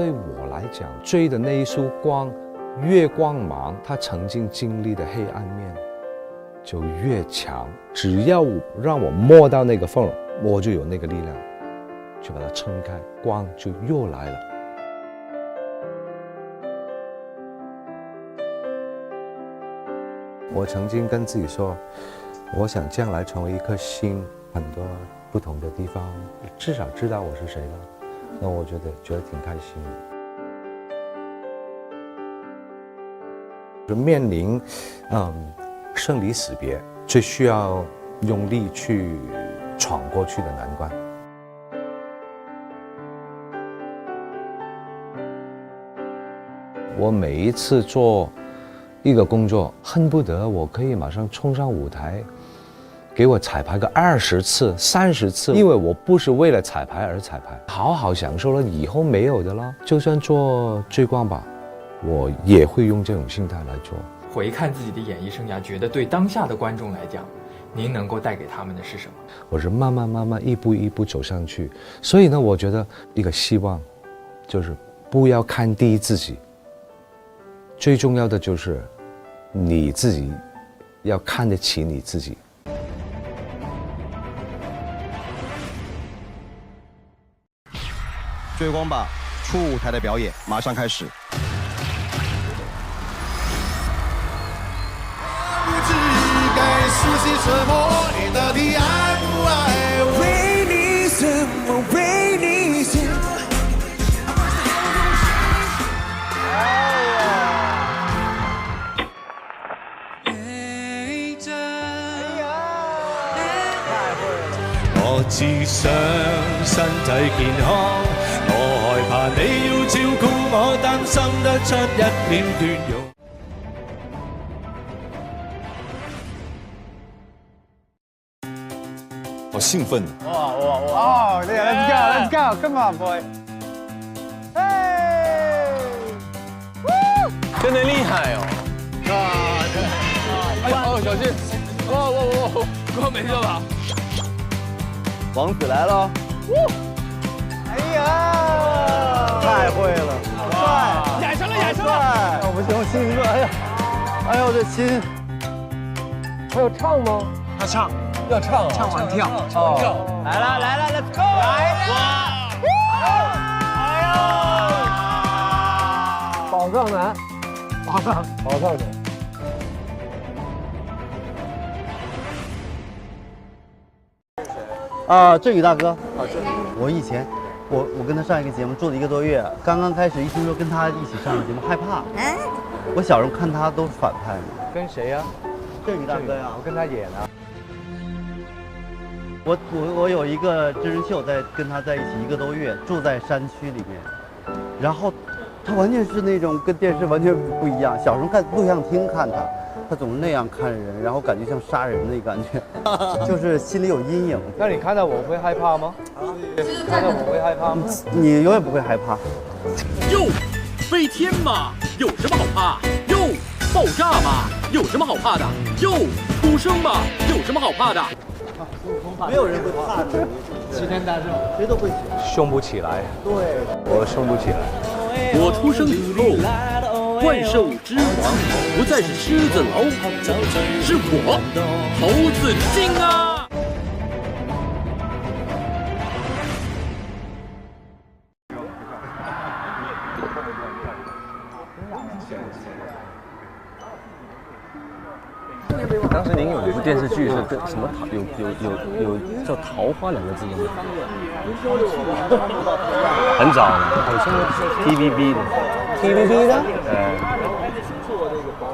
对我来讲，追的那一束光越光芒，它曾经经历的黑暗面就越强。只要让我摸到那个缝，我就有那个力量去把它撑开，光就又来了。我曾经跟自己说，我想将来成为一颗星，很多不同的地方至少知道我是谁了，那我觉得挺开心的。就面临生离死别，最需要用力去闯过去的难关。我每一次做一个工作，恨不得我可以马上冲上舞台，给我彩排个20次、30次，因为我不是为了彩排而彩排，好好享受了，以后没有的了。就算做追光吧，我也会用这种心态来做。回看自己的演艺生涯，觉得对当下的观众来讲，您能够带给他们的是什么？我是慢慢一步一步走上去，所以呢，我觉得一个希望就是不要看低自己。最重要的就是你自己要看得起你自己。追光吧初舞台的表演马上开始。不知该说些什么，你到底爱不爱我？为你什么？为你什么？我只想身體健康，我害怕你要照顧我，擔心得出一臉倦容。好興奮！哦，Let's go，Come on boy！ 真的厉害哦！哎呦，小心！哥没事吧？王子来了！哎呀，太会了，帅！演上了！我们这种兴奋，哎呦，这心！还有唱吗？他唱，要唱啊！唱完跳，来了 ，Let's go！ 来！哎呦！宝藏男，宝藏男。振宇大哥，我以前，我跟他上一个节目做了1个多月，刚刚开始一听说跟他一起上个节目，害怕。我小时候看他都是反派嘛。跟谁呀？振宇大哥呀，我跟他演啊。我有一个真人秀，跟他在一起1个多月，住在山区里面，然后他完全是那种跟电视完全不一样。小时候看录像厅看他总是那样看人，然后感觉像杀人的感觉，就是心里有阴影。那你看到我会害怕吗？看到我会害怕吗？你永远不会害怕。哟，飞天嘛，有什么好怕？哟，爆炸嘛，有什么好怕的？哟，出生嘛，有什么好怕的？没有人会怕的。齐天大圣，谁都会凶不起来。对，我凶不起来。我出生以后，怪兽之王不再是狮子老虎，是我，猴子精啊！当时您有一部电视剧是跟什么有叫“桃花”2个字的吗？很早了，好像是 TVB 的。TVB 的？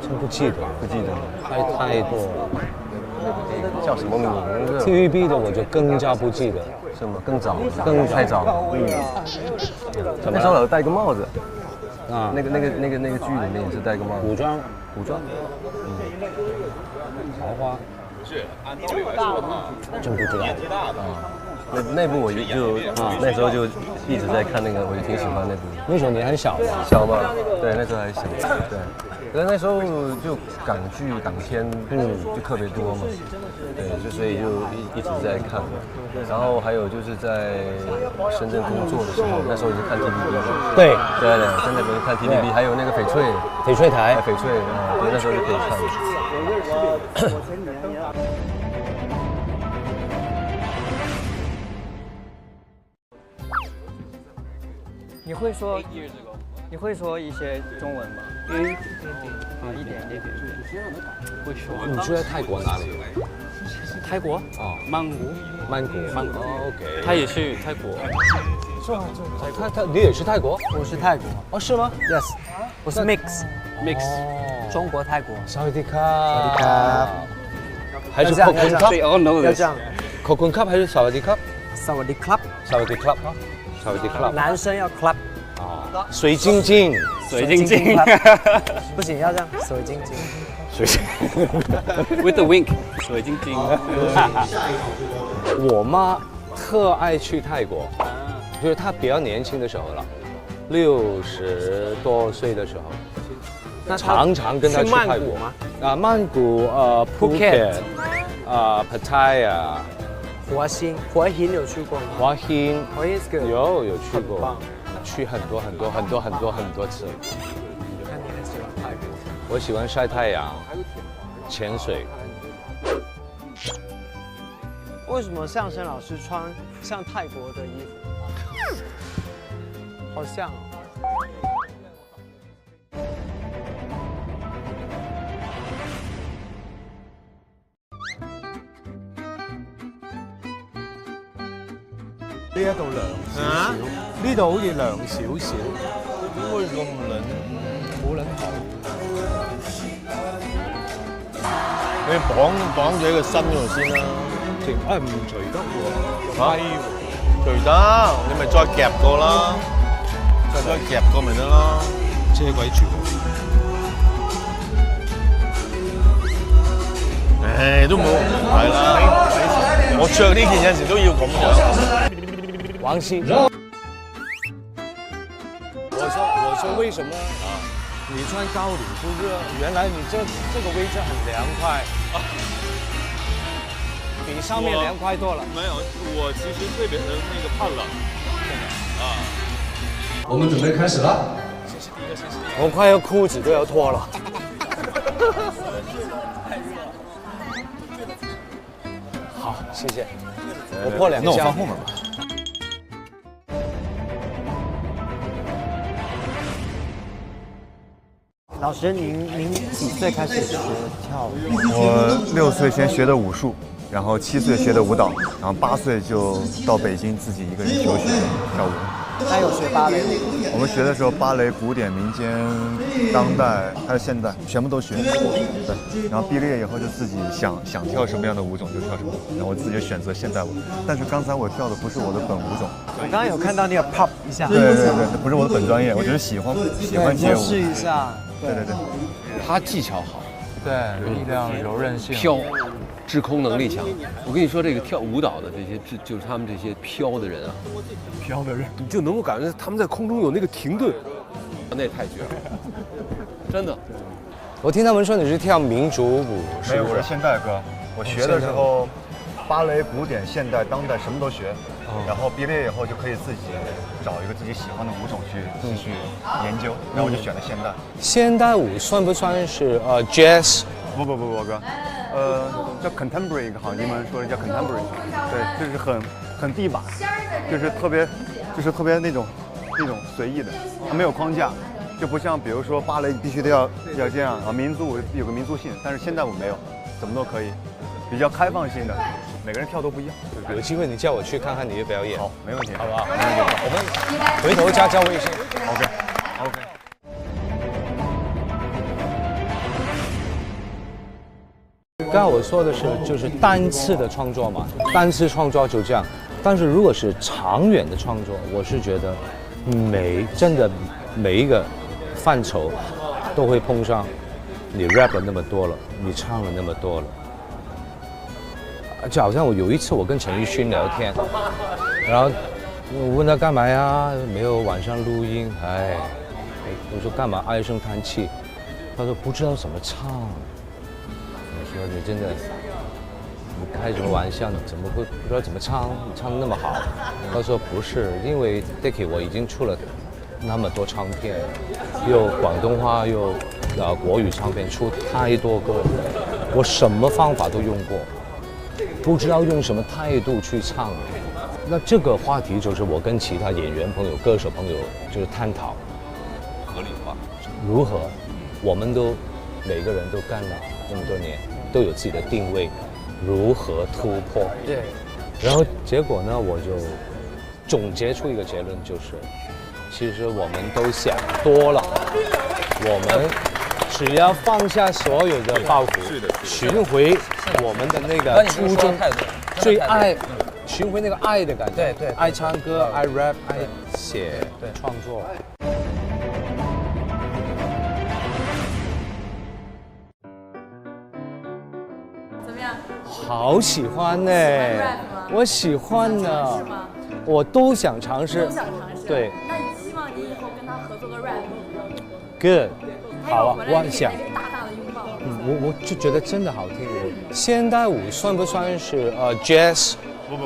真不记得了，太多了。叫什么名字 ？TVB 的我就更加不记得了。是吗？更早，太早了。那时候有戴个帽子。啊，那个剧里面也是戴个帽子。古装。桃花。真不知道。那部我就那时候就一直在看那个，我就挺喜欢那部。那时候你很小吧？小嘛，对，那时候还小，对。可是那时候就港剧港片，就特别多嘛，对，所以就一直在看。然后还有就是在深圳工作的时候，那时候就看 TVB 嘛。对，在那边看 TVB， 还有那个翡翠台，翡翠，对，那时候就可以看。你会说一些中文吗？一点。会说。你住在泰国哪里？泰国？哦，曼谷。OK。他也去泰国。是吗？你也是泰国？我是泰国。哦，是吗 ？Yes， 我是 mix，中国泰国。萨瓦迪卡。还是 Cocoon Cup？ 要这样。Cocoon Cup 还是萨瓦迪卡？萨瓦迪 club。萨瓦迪 club 啊，萨瓦迪 club。男生要 club。水晶晶，不行，要这样，水晶晶。With the wink， 水晶晶。我妈特爱去泰国，就是她比较年轻的时候了，60多岁的时候，常常跟她去泰国吗？曼谷Phuket Pattaya。华欣有去过吗？华欣有去过。去很多次。看你很喜欢泰国。我喜欢晒太阳、潜水。为什么相声老师穿像泰国的衣服？好像哦。呢一度涼少少，呢度好似涼少少，點會咁冷？冇撚頭。你綁住喺個身嗰度先啦。唔除得喎。嚇？除得，你咪再夾過啦，再夾過咪得啦。遮鬼住。唉，都冇係啦。我着呢件有陣時都要咁樣。王鑫，我说为什么你穿高领不热？原来你这个位置很凉快，比上面凉快多了。没有，我其实特别的那个怕冷。我们准备开始了。我快要裤子都要脱了。好，谢谢。我破2下。那我放后面吧。老师，您几岁开始学跳舞？我6岁先学的武术，然后7岁学的舞蹈，然后8岁就到北京自己一个人求学跳舞。那有学芭蕾吗？我们学的时候，芭蕾、古典、民间、当代还有现代，全部都学。对，然后毕了业以后就自己想跳什么样的舞种就跳什么，然后我自己就选择现代舞。但是刚才我跳的不是我的本舞种。我刚刚有看到那个 pop 一下。对，不是我的本专业，我只是喜欢街舞。试一下。对。他技巧好，对，力量、柔韧性、飘，制空能力强。我跟你说，这个跳舞蹈的这些，就是他们这些飘的人啊，你就能够感觉他们在空中有那个停顿，那太绝了，真的。我听他们说你是跳民族舞，没有，我是现代歌。我学的时候，芭蕾、古典、现代、当代什么都学。然后毕了业以后就可以自己找一个自己喜欢的舞种去继续研究，然后我就选了现代。现代舞算不算是jazz？ 不，哥，叫 contemporary， 好，英文说的叫 contemporary， 对，就是很地板，就是特别那种随意的，它没有框架，就不像比如说芭蕾必须得要这样啊，民族舞有个民族性，但是现代舞没有，怎么都可以，比较开放性的。每个人跳都不一样，有机会你叫我去看看你的表演。好，没问题，好不好？我们回头加微信。OK。刚才我说的是就是单次的创作嘛，单次创作就这样。但是如果是长远的创作，我是觉得真的每一个范畴都会碰上。你 rap 了那么多了，你唱了那么多了。就好像有一次我跟陈奕迅聊天，然后我问他干嘛呀？没有晚上录音，我说干嘛唉声叹气？他说不知道怎么唱。我说你真的，你开什么玩笑？你怎么会不知道怎么唱？你唱得那么好。他说不是，因为 Dicky 我已经出了那么多唱片，又广东话又国语唱片，出太多歌，我什么方法都用过，不知道用什么态度去唱。那这个话题就是我跟其他演员朋友、歌手朋友就是探讨合理化，如何我们都每个人都干了这么多年，都有自己的定位，如何突破？对。然后结果呢，我就总结出一个结论，就是其实我们都想多了，我们只要放下所有的包袱，寻回我们的那个初衷，最爱。寻回那个爱的感觉，对，爱唱歌，爱 rap， 爱写，对，创作。怎么样？好喜欢呢，我喜欢呢，我都想尝试，都想尝试。对。那你希望你以后跟他合作个 rap Good， 好啊，我很想。大大的拥抱。我就觉得真的好听。现代舞算不算是jazz？不，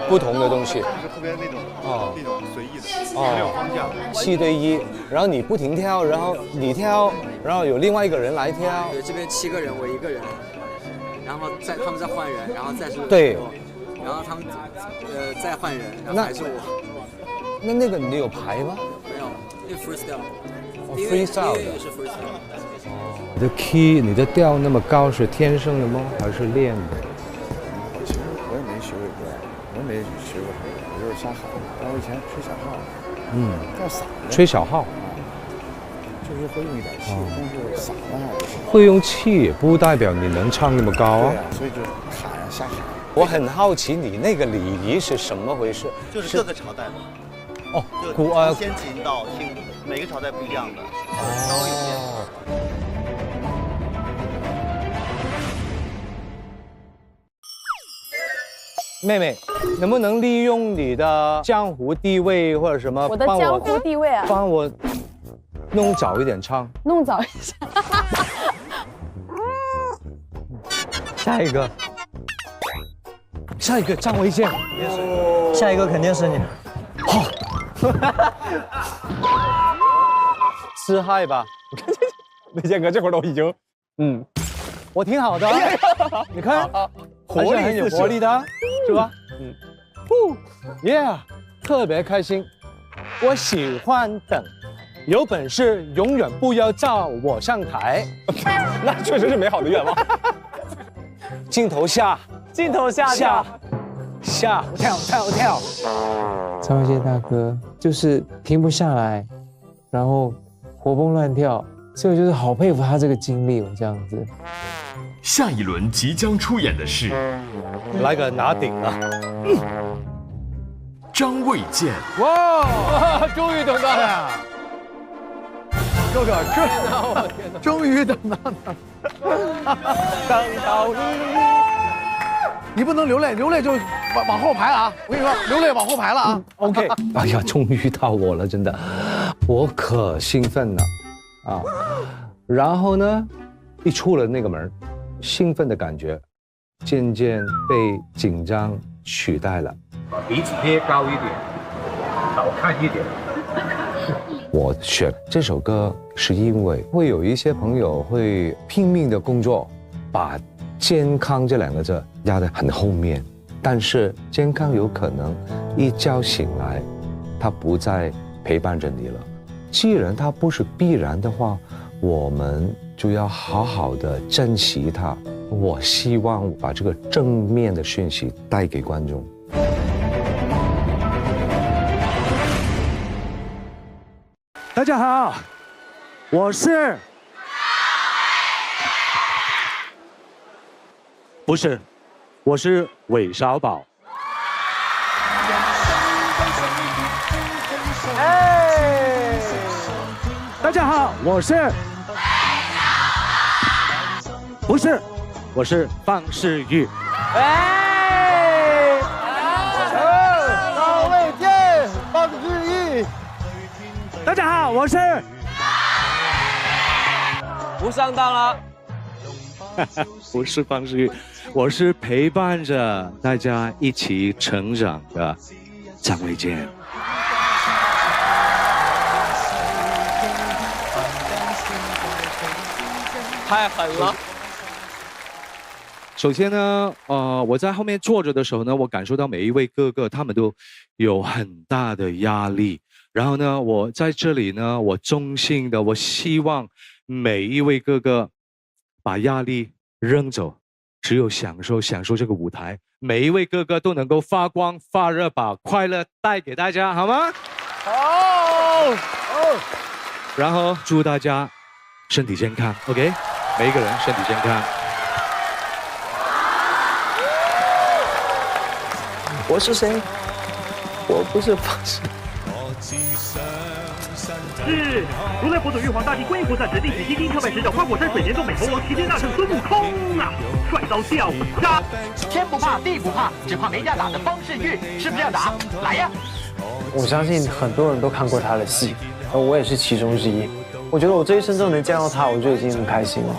不同的东西，就是特别那种随意的，没有框架。7对1，然后你不停跳，然后你跳，然后有另外一个人来跳。对，这边7个人，我1个人，然后他们再换人，然后再是对，然后他们再换人，然后还是我。那个你有排吗？没有，那 freestyle 的。也是 freestyle。你的 key， 你的调那么高是天生的吗？还是练的？我也没学过歌，我也没学过，我就是瞎喊。但我以前吹小号，叫嗓子，吹小号，就是会用一点气，但是嗓子还不行。会用气不代表你能唱那么高啊。对啊，所以就喊啊，瞎喊。我很好奇你那个礼仪是什么回事？就是各个朝代的。哦，从先秦到清，每个朝代不一样的，稍微有变。妹妹，能不能利用你的江湖地位或者什么？我的江湖地位啊，帮我弄早一点唱。弄早一下。下一个，张卫健。下一个肯定是你。好。自嗨吧，卫健哥这会儿都已经，我挺好的，你看。活力很有活力的，是吧？Yeah， 特别开心。我喜欢等，有本事永远不要叫我上台。那确实是美好的愿望。镜头下，跳。张卫健大哥就是停不下来，然后活蹦乱跳，所以我就是好佩服他这个经历，我这样子。下一轮即将出演的是，来个拿顶啊！张卫健。哇，终于等到了，哥哥，终于等到了，等到你，你不能流泪就往后排了啊！我跟你说，流泪往后排了啊。OK， 哎呀，终于到我了，真的，我可兴奋了啊！然后呢，一出了那个门。兴奋的感觉渐渐被紧张取代了。把鼻子贴高一点，好看一点。我选这首歌是因为会有一些朋友会拼命的工作，把健康这2个字压得很后面，但是健康有可能一觉醒来，它不再陪伴着你了。既然它不是必然的话，我们就要好好的珍惜它。我希望把这个正面的讯息带给观众。大家好，我是韦少宝。大家好，我是方世玉。哎，高位见，方志毅。大家好，我是。不上当了。不是方志毅，我是陪伴着大家一起成长的张卫健。太狠了。首先呢，我在后面坐着的时候呢，我感受到每一位哥哥他们都有很大的压力。然后呢，我在这里呢，我衷心的，我希望每一位哥哥把压力扔走，只有享受这个舞台。每一位哥哥都能够发光发热，把快乐带给大家，好吗？好。然后祝大家身体健康 ，OK？ 每一个人身体健康。我是谁？我不是方式。是如来佛祖玉皇大帝观音菩萨指定取西经特派使者花果山水帘洞美猴王齐天大圣孙悟空啊，帅到掉渣！天不怕地不怕，只怕没架打的方世玉，是不是要打？来呀！我相信很多人都看过他的戏，而我也是其中之一。我觉得我这一生中能见到他，我就已经很开心了。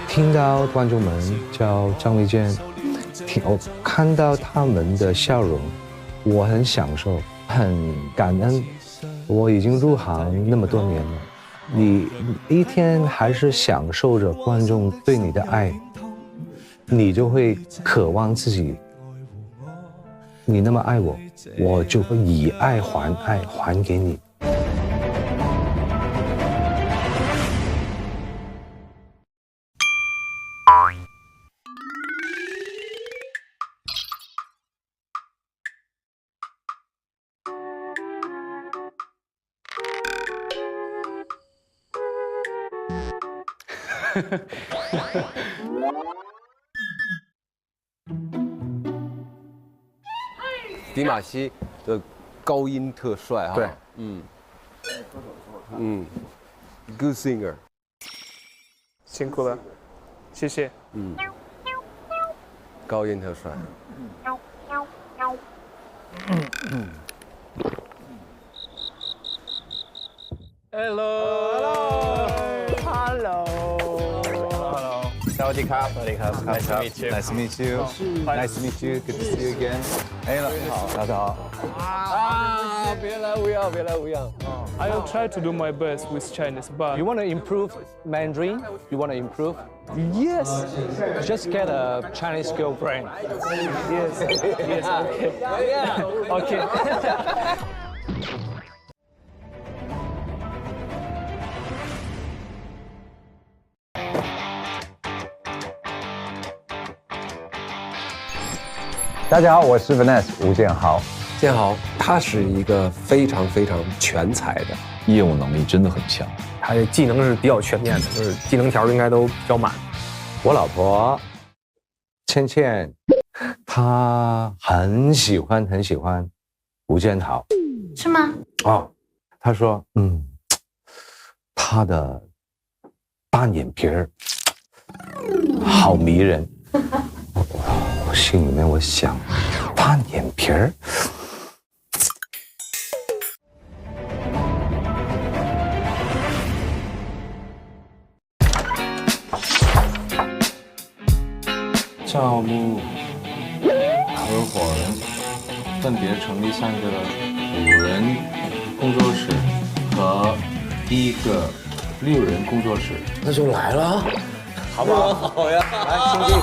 听到观众们叫张卫健，我看到他们的笑容，我很享受，很感恩。我已经入行那么多年了，你一天还是享受着观众对你的爱，你就会渴望自己，你那么爱我，我就会以爱还爱，还给你。迪玛希的高音特帅哈，对，，good singer， 辛苦了，谢谢。高音特帅。萨瓦迪卡，萨瓦迪卡 ，Nice to meet you. Nice to meet you. Nice to meet you. Good to see you again. 哎，老师好，大家好。啊！别来无恙，别来无恙。I will try to do my best with Chinese, but You want to improve Mandarin? You want to improve? yes, Just get a Chinese girlfriend. yes, okay, okay. 大家好，我是 Vanessa 吴建豪。建豪，他是一个非常非常全才的，业务能力真的很强。他的技能是比较全面的，就是技能条应该都比较满。我老婆倩倩，她很喜欢吴建豪，是吗？哦，她说，他的单眼皮儿好迷人。我心里面我想，单眼皮儿。赵木合伙人分别成立3个5人工作室和1个6人工作室，那就来了，好不好？好呀，来兄弟。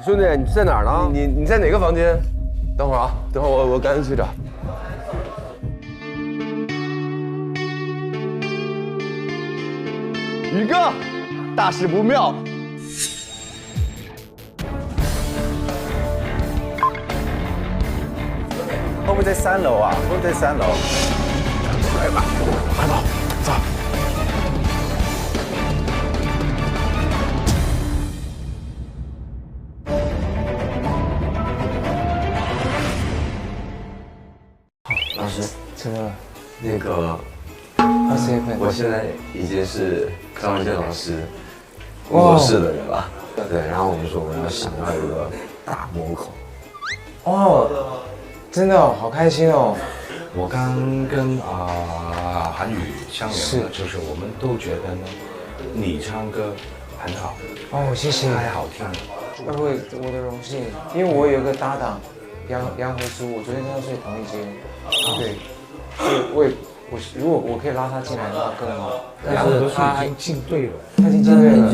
兄弟，你在哪儿呢？你在哪个房间？等会儿啊，等会儿我赶紧去找。宇哥，大事不妙。会不会在3楼啊？会不会在3楼？来吧，走。老师，那个，老师， CFN。我现在已经是张卫健老师工作室的人了。对，然后我们说我们要想要一个大门口。哦，真的哦，好开心哦。我刚跟韩宇相聊的，就是我们都觉得呢，你唱歌很好。哦，谢谢。太好听了。我的荣幸，因为我有一个搭档杨和苏，我昨天跟他睡同一间。对，所以如果我可以拉他进来的话更好。杨和苏已经进队了。他已经进队了。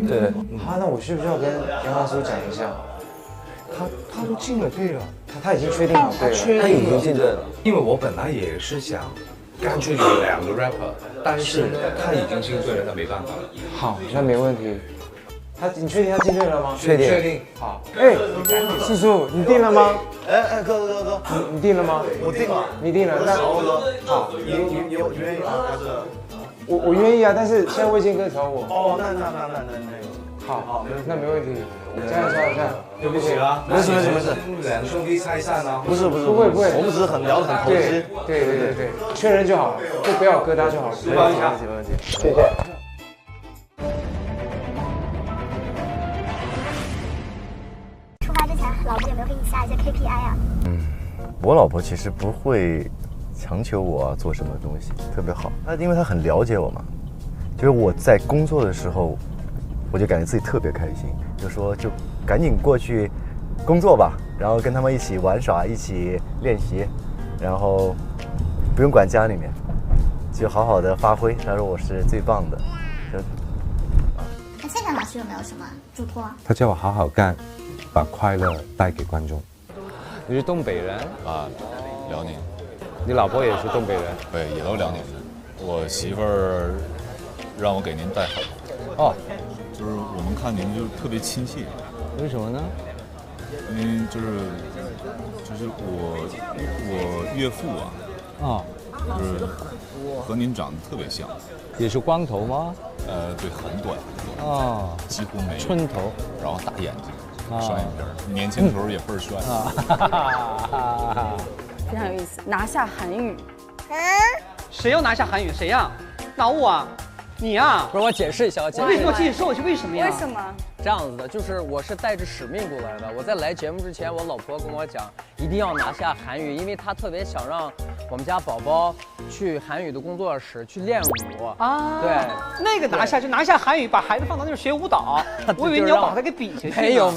对。那我需不需要跟杨和苏讲一下？他都进了队了。他已经确定好队了。他已经进队了。因为我本来也是想干脆有2个 rapper， 但是他已经进队了，那没办法了。好，那没问题。你确定他进队了吗？确定。好。哎，四叔，你定了吗？哎，哥，你定了吗？我定了。你定了？那好，你愿意吗？还是？我愿意啊，但是现在魏健哥找我。哦，那。好，那没问题。加油！对不起啊，没事。两兄弟拆散啊。不会，我们只是聊得很投机。对，确认就好，就不要有疙瘩就好了。没问题。谢谢。出发之前，老婆有没有给你下一些 KPI 啊？我老婆其实不会强求我做什么东西，特别好。因为她很了解我嘛，就是我在工作的时候，我就感觉自己特别开心，就说就赶紧过去工作吧，然后跟他们一起玩耍，一起练习，然后不用管家里面，就好好的发挥。他说我是最棒的。那现场老师有没有什么嘱托？他叫我好好干，把快乐带给观众。你是东北人啊，辽宁。你老婆也是东北人？对，也都辽宁人。我媳妇儿让我给您带好。哦，就是我们看您就是特别亲切。为什么呢？因为就是我岳父啊，就是和您长得特别像。也是光头吗？对，很短。哦，几乎没有。寸头，然后大眼睛。双眼皮，年轻时候也倍儿帅。非常有意思，拿下韩语。谁要拿下韩语？谁呀？哪我啊？你呀？不是，我解释一下，为什么继续说下去？为什么呀？为什么？这样子的，就是我是带着使命过来的。我在来节目之前，我老婆跟我讲，一定要拿下韩语，因为她特别想让我们家宝宝去韩语的工作室去练舞啊。对，那个拿下就拿下韩语，把孩子放到那儿学舞蹈。我以为你要把他给比下去。没有。